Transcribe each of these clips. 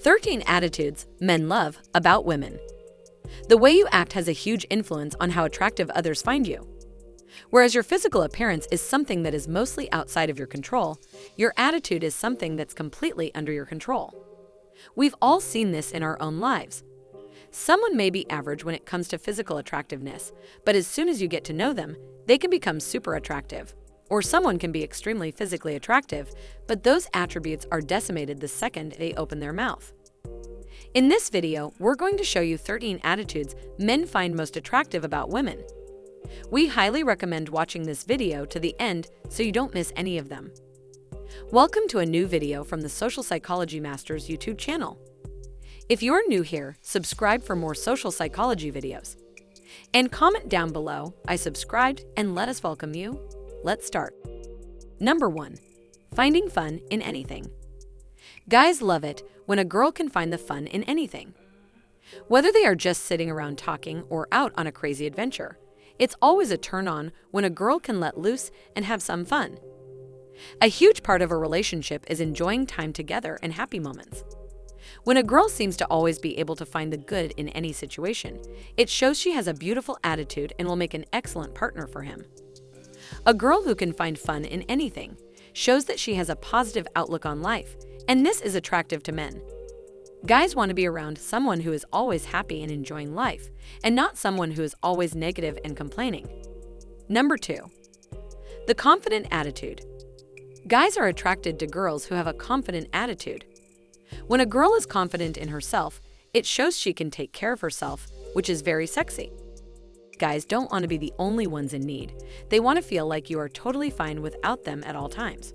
13 attitudes men love about women. The way you act has a huge influence on how attractive others find you. Whereas your physical appearance is something that is mostly outside of your control, your attitude is something that's completely under your control. We've all seen this in our own lives. Someone may be average when it comes to physical attractiveness, but as soon as you get to know them, they can become super attractive. Or someone can be extremely physically attractive, but those attributes are decimated the second they open their mouth. In this video, we're going to show you 13 attitudes men find most attractive about women. We highly recommend watching this video to the end so you don't miss any of them. Welcome to a new video from the Social Psychology Masters YouTube channel. If you're new here, subscribe for more social psychology videos. And comment down below, I subscribed, and let us welcome you. Let's start. Number 1. Finding fun in anything. Guys love it when a girl can find the fun in anything. Whether they are just sitting around talking or out on a crazy adventure, it's always a turn-on when a girl can let loose and have some fun. A huge part of a relationship is enjoying time together and happy moments. When a girl seems to always be able to find the good in any situation, it shows she has a beautiful attitude and will make an excellent partner for him. A girl who can find fun in anything shows that she has a positive outlook on life, and this is attractive to men. Guys want to be around someone who is always happy and enjoying life, and not someone who is always negative and complaining. Number 2. The confident attitude. Guys are attracted to girls who have a confident attitude. When a girl is confident in herself, it shows she can take care of herself, which is very sexy. Guys don't want to be the only ones in need. They want to feel like you are totally fine without them at all times.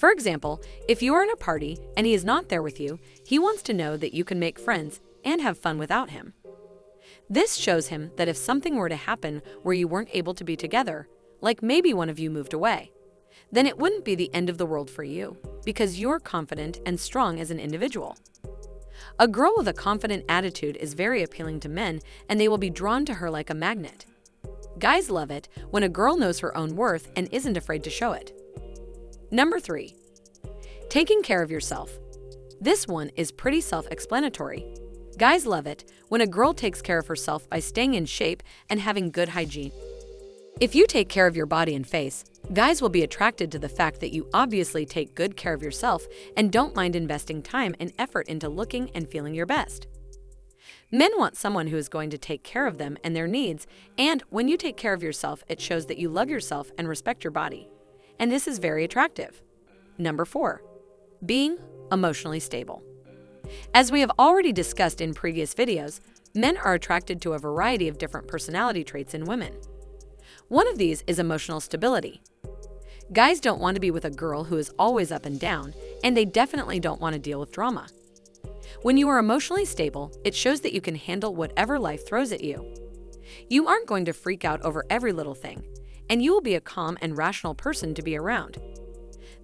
For example, if you are in a party and he is not there with you, he wants to know that you can make friends and have fun without him. This shows him that if something were to happen where you weren't able to be together, like maybe one of you moved away, then it wouldn't be the end of the world for you, because you're confident and strong as an individual. A girl with a confident attitude is very appealing to men, and they will be drawn to her like a magnet. Guys love it when a girl knows her own worth and isn't afraid to show it. Number 3. Taking care of yourself. This one is pretty self-explanatory. Guys love it when a girl takes care of herself by staying in shape and having good hygiene. If you take care of your body and face, guys will be attracted to the fact that you obviously take good care of yourself and don't mind investing time and effort into looking and feeling your best. Men want someone who is going to take care of them and their needs, and when you take care of yourself, it shows that you love yourself and respect your body. And this is very attractive. Number 4. Being emotionally stable. As we have already discussed in previous videos, men are attracted to a variety of different personality traits in women. One of these is emotional stability. Guys don't want to be with a girl who is always up and down, and they definitely don't want to deal with drama. When you are emotionally stable, it shows that you can handle whatever life throws at you. You aren't going to freak out over every little thing, and you will be a calm and rational person to be around.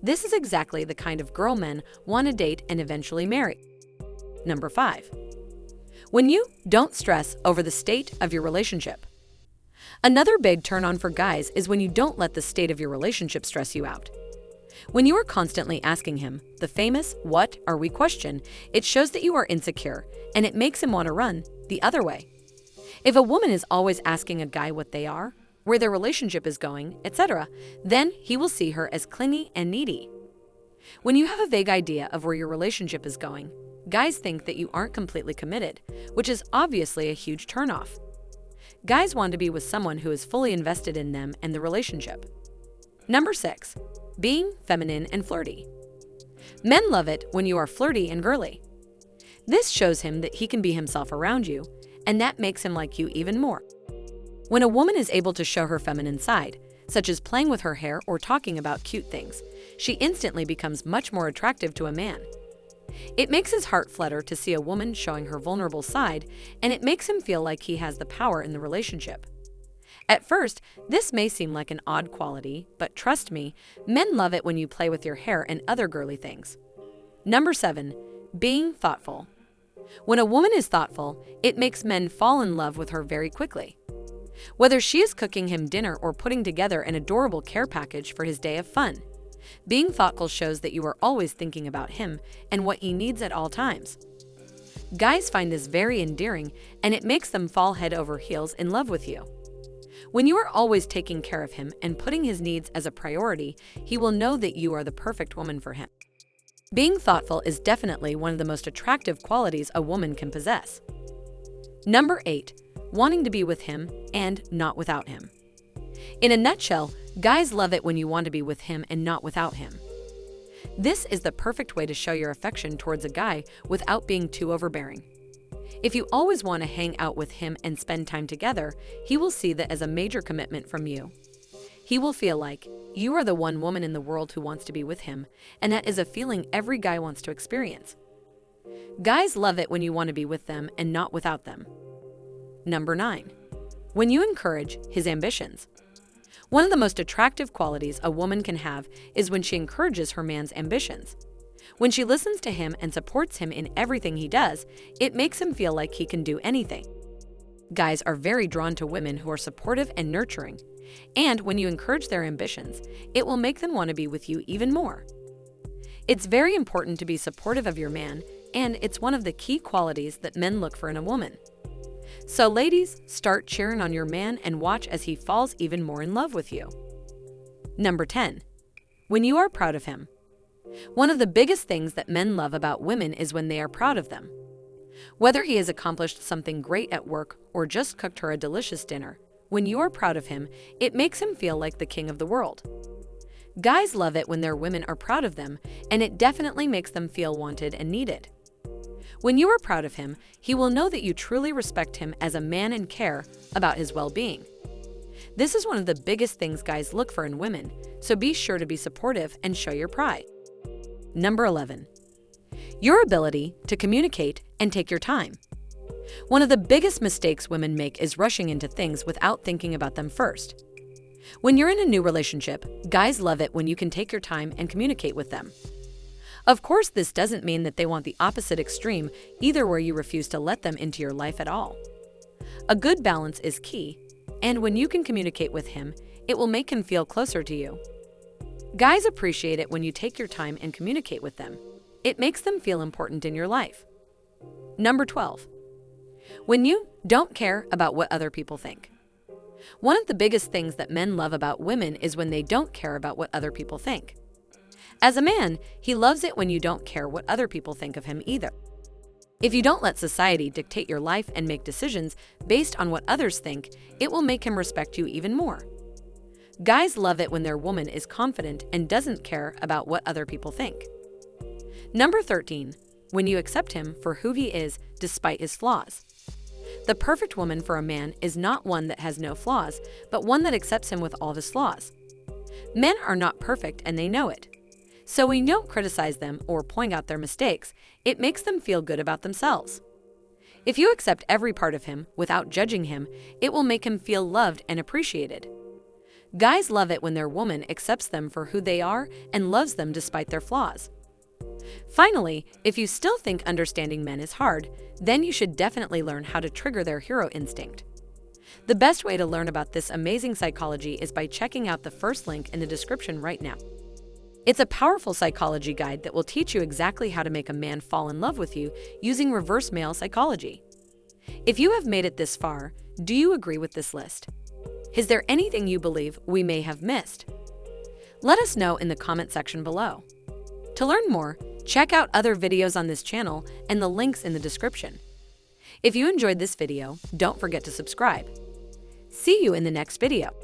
This is exactly the kind of girl men want to date and eventually marry. Number 5. When you don't stress over the state of your relationship. Another big turn-on for guys is when you don't let the state of your relationship stress you out. When you are constantly asking him the famous "what are we" question, it shows that you are insecure, and it makes him want to run the other way. If a woman is always asking a guy what they are, where their relationship is going, etc., then he will see her as clingy and needy. When you have a vague idea of where your relationship is going, guys think that you aren't completely committed, which is obviously a huge turnoff. Guys want to be with someone who is fully invested in them and the relationship. Number 6. Being feminine and flirty. Men love it when you are flirty and girly. This shows him that he can be himself around you, and that makes him like you even more. When a woman is able to show her feminine side, such as playing with her hair or talking about cute things, she instantly becomes much more attractive to a man. It makes his heart flutter to see a woman showing her vulnerable side, and it makes him feel like he has the power in the relationship. At first, this may seem like an odd quality, but trust me, men love it when you play with your hair and other girly things. Number 7. Being thoughtful. When a woman is thoughtful, it makes men fall in love with her very quickly. Whether she is cooking him dinner or putting together an adorable care package for his day of fun, Being thoughtful shows that you are always thinking about him and what he needs at all times. Guys find this very endearing, and it makes them fall head over heels in love with you. When you are always taking care of him and putting his needs as a priority, he will know that you are the perfect woman for him. Being thoughtful is definitely one of the most attractive qualities a woman can possess. Number 8. Wanting to be with him and not without him. In a nutshell, guys love it when you want to be with him and not without him. This is the perfect way to show your affection towards a guy without being too overbearing. If you always want to hang out with him and spend time together, he will see that as a major commitment from you. He will feel like you are the one woman in the world who wants to be with him, and that is a feeling every guy wants to experience. Guys love it when you want to be with them and not without them. Number 9. When you encourage his ambitions. One of the most attractive qualities a woman can have is when she encourages her man's ambitions. When she listens to him and supports him in everything he does, it makes him feel like he can do anything. Guys are very drawn to women who are supportive and nurturing, and when you encourage their ambitions, it will make them want to be with you even more. It's very important to be supportive of your man, and it's one of the key qualities that men look for in a woman. So ladies, start cheering on your man and watch as he falls even more in love with you. Number 10. When you are proud of him. One of the biggest things that men love about women is when they are proud of them. Whether he has accomplished something great at work or just cooked her a delicious dinner, when you are proud of him, it makes him feel like the king of the world. Guys love it when their women are proud of them, and it definitely makes them feel wanted and needed. When you are proud of him, he will know that you truly respect him as a man and care about his well-being. This is one of the biggest things guys look for in women, so be sure to be supportive and show your pride. Number 11. Your ability to communicate and take your time. One of the biggest mistakes women make is rushing into things without thinking about them first. When you're in a new relationship, guys love it when you can take your time and communicate with them. Of course, this doesn't mean that they want the opposite extreme, either where you refuse to let them into your life at all. A good balance is key, and when you can communicate with him, it will make him feel closer to you. Guys appreciate it when you take your time and communicate with them. It makes them feel important in your life. Number 12. When you don't care about what other people think. One of the biggest things that men love about women is when they don't care about what other people think. As a man, he loves it when you don't care what other people think of him either. If you don't let society dictate your life and make decisions based on what others think, it will make him respect you even more. Guys love it when their woman is confident and doesn't care about what other people think. Number 13. When you accept him for who he is despite his flaws. The perfect woman for a man is not one that has no flaws, but one that accepts him with all of his flaws. Men are not perfect and they know it. So when you don't criticize them or point out their mistakes, it makes them feel good about themselves. If you accept every part of him without judging him, it will make him feel loved and appreciated. Guys love it when their woman accepts them for who they are and loves them despite their flaws. Finally, if you still think understanding men is hard, then you should definitely learn how to trigger their hero instinct. The best way to learn about this amazing psychology is by checking out the first link in the description right now. It's a powerful psychology guide that will teach you exactly how to make a man fall in love with you using reverse male psychology. If you have made it this far, do you agree with this list? Is there anything you believe we may have missed? Let us know in the comment section below. To learn more, check out other videos on this channel and the links in the description. If you enjoyed this video, don't forget to subscribe. See you in the next video.